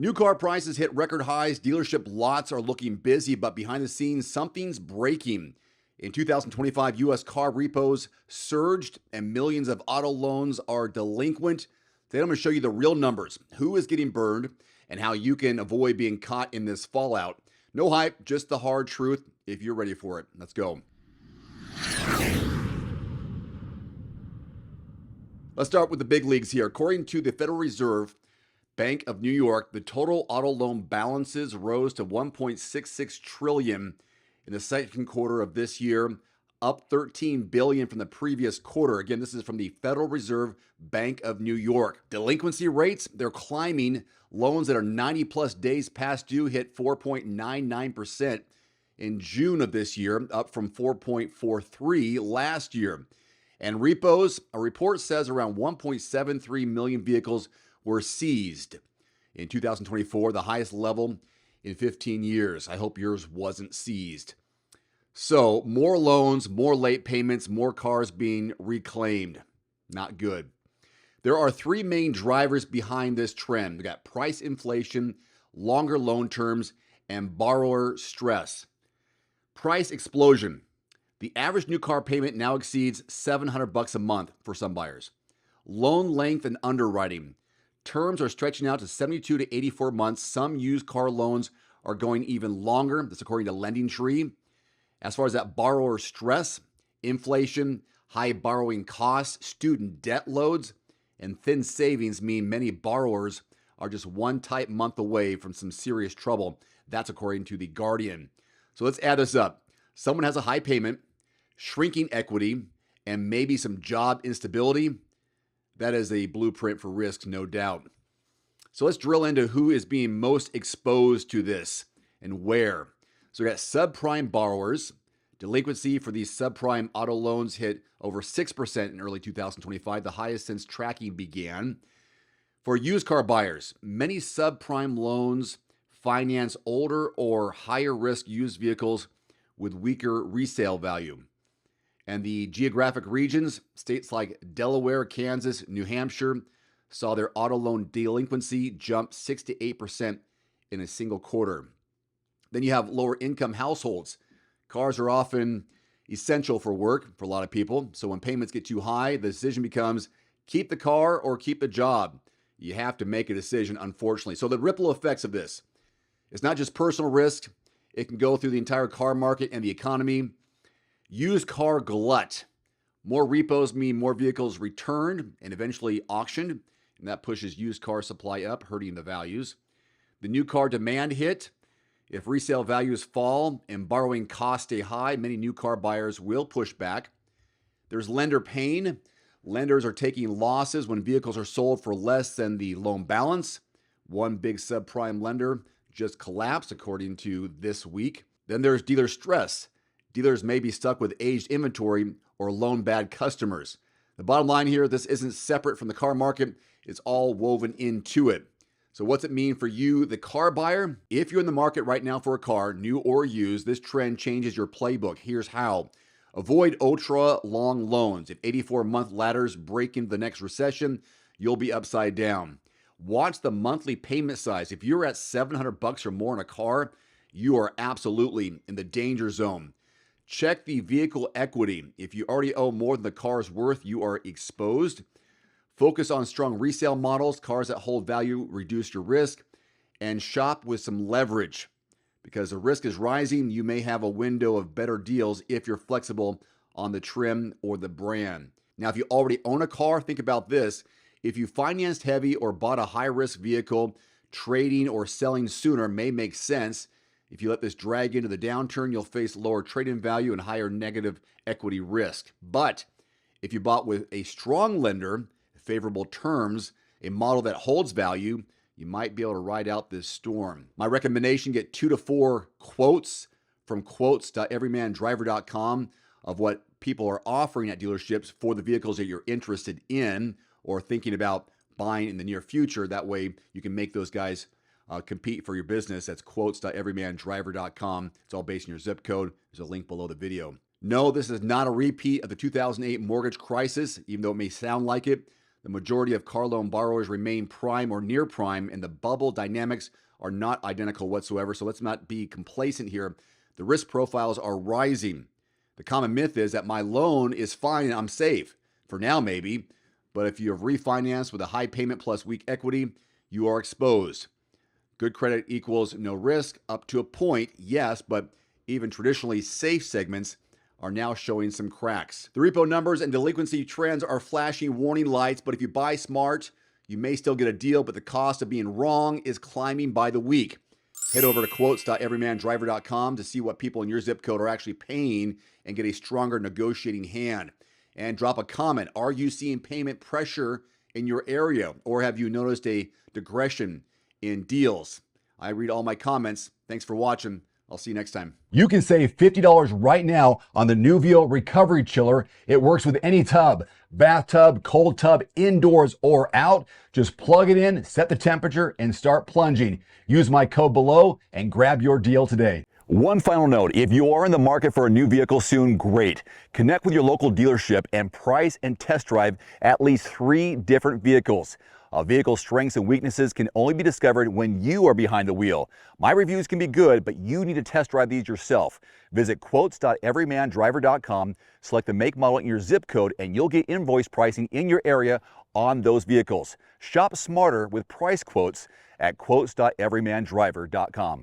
New car prices hit record highs. Dealership lots are looking busy, but behind the scenes, something's breaking. In 2025, U.S. car repos surged and millions of auto loans are delinquent. Today, I'm going to show you the real numbers, who is getting burned, and how you can avoid being caught in this fallout. No hype, just the hard truth if you're ready for it. Let's go. Let's start with the big leagues here. According to the Federal Reserve Bank of New York, the total auto loan balances rose to 1.66 trillion in the second quarter of this year, up 13 billion from the previous quarter. Again, this is from the Federal Reserve Bank of New York. Delinquency rates, they're climbing. Loans that are 90 plus days past due hit 4.99% in June of this year, up from 4.43 last year. And repos, a report says around 1.73 million vehicles were seized in 2024, the highest level in 15 years. I hope yours wasn't seized. So, more loans, more late payments, more cars being reclaimed. Not good. There are three main drivers behind this trend. We got price inflation, longer loan terms, and borrower stress. Price explosion. The average new car payment now exceeds $700 a month for some buyers. Loan length and underwriting. Terms are stretching out to 72 to 84 months. Some used car loans are going even longer. That's according to LendingTree. As far as that borrower stress, inflation, high borrowing costs, student debt loads, and thin savings mean many borrowers are just one tight month away from some serious trouble. That's according to The Guardian. So let's add this up. Someone has a high payment, shrinking equity, and maybe some job instability. That is a blueprint for risk, no doubt. So let's drill into who is being most exposed to this and where. So we got subprime borrowers. Delinquency for these subprime auto loans hit over 6% in early 2025, the highest since tracking began. For used car buyers, many subprime loans finance older or higher risk used vehicles with weaker resale value. And the geographic regions, states like Delaware, Kansas, New Hampshire, saw their auto loan delinquency jump 6 to 8% in a single quarter. Then you have lower income households. Cars are often essential for work for a lot of people. So when payments get too high, the decision becomes keep the car or keep the job. You have to make a decision, unfortunately. So the ripple effects of this, it's not just personal risk. It can go through the entire car market and the economy. Used car glut. More repos mean more vehicles returned and eventually auctioned, and that pushes used car supply up, hurting the values. The new car demand hit. If resale values fall and borrowing costs stay high, many new car buyers will push back. There's lender pain. Lenders are taking losses when vehicles are sold for less than the loan balance. One big subprime lender just collapsed, according to This Week. Then there's dealer stress. Dealers may be stuck with aged inventory or loan bad customers. The bottom line here, this isn't separate from the car market. It's all woven into it. So what's it mean for you, the car buyer? If you're in the market right now for a car, new or used, this trend changes your playbook. Here's how. Avoid ultra long loans. If 84-month ladders break into the next recession, you'll be upside down. Watch the monthly payment size. If you're at $700 or more in a car, you are absolutely in the danger zone. Check the vehicle equity. If you already owe more than the car's worth, you are exposed. Focus on strong resale models. Cars that hold value reduce your risk. And shop with some leverage. Because the risk is rising, you may have a window of better deals if you're flexible on the trim or the brand. Now, if you already own a car, think about this. If you financed heavy or bought a high-risk vehicle, trading or selling sooner may make sense. If you let this drag into the downturn, you'll face lower trade-in value and higher negative equity risk. But if you bought with a strong lender, favorable terms, a model that holds value, you might be able to ride out this storm. My recommendation, get 2 to 4 quotes from quotes.everymandriver.com of what people are offering at dealerships for the vehicles that you're interested in or thinking about buying in the near future. That way you can make those guys compete for your business. That's quotes.everymandriver.com. It's all based on your zip code. There's a link below the video. No, this is not a repeat of the 2008 mortgage crisis, even though it may sound like it. The majority of car loan borrowers remain prime or near prime, and the bubble dynamics are not identical whatsoever. So let's not be complacent here. The risk profiles are rising. The common myth is that my loan is fine and I'm safe. For now, maybe. But if you have refinanced with a high payment plus weak equity, you are exposed. Good credit equals no risk up to a point, yes, but even traditionally safe segments are now showing some cracks. The repo numbers and delinquency trends are flashing warning lights, but if you buy smart, you may still get a deal, but the cost of being wrong is climbing by the week. Head over to quotes.everymandriver.com to see what people in your zip code are actually paying and get a stronger negotiating hand. And drop a comment. Are you seeing payment pressure in your area, or have you noticed a digression in deals? I read all my comments. Thanks for watching. I'll see you next time. You can save $50 right now on the Nuvio Recovery Chiller. It works with any tub, bathtub, cold tub, indoors or out. Just plug it in, set the temperature, and start plunging. Use my code below and grab your deal today. One final note, if you are in the market for a new vehicle soon, great. Connect with your local dealership and price and test drive at least 3 different vehicles. A vehicle's strengths and weaknesses can only be discovered when you are behind the wheel. My reviews can be good, but you need to test drive these yourself. Visit quotes.everymandriver.com, select the make, model, and your zip code, and you'll get invoice pricing in your area on those vehicles. Shop smarter with price quotes at quotes.everymandriver.com.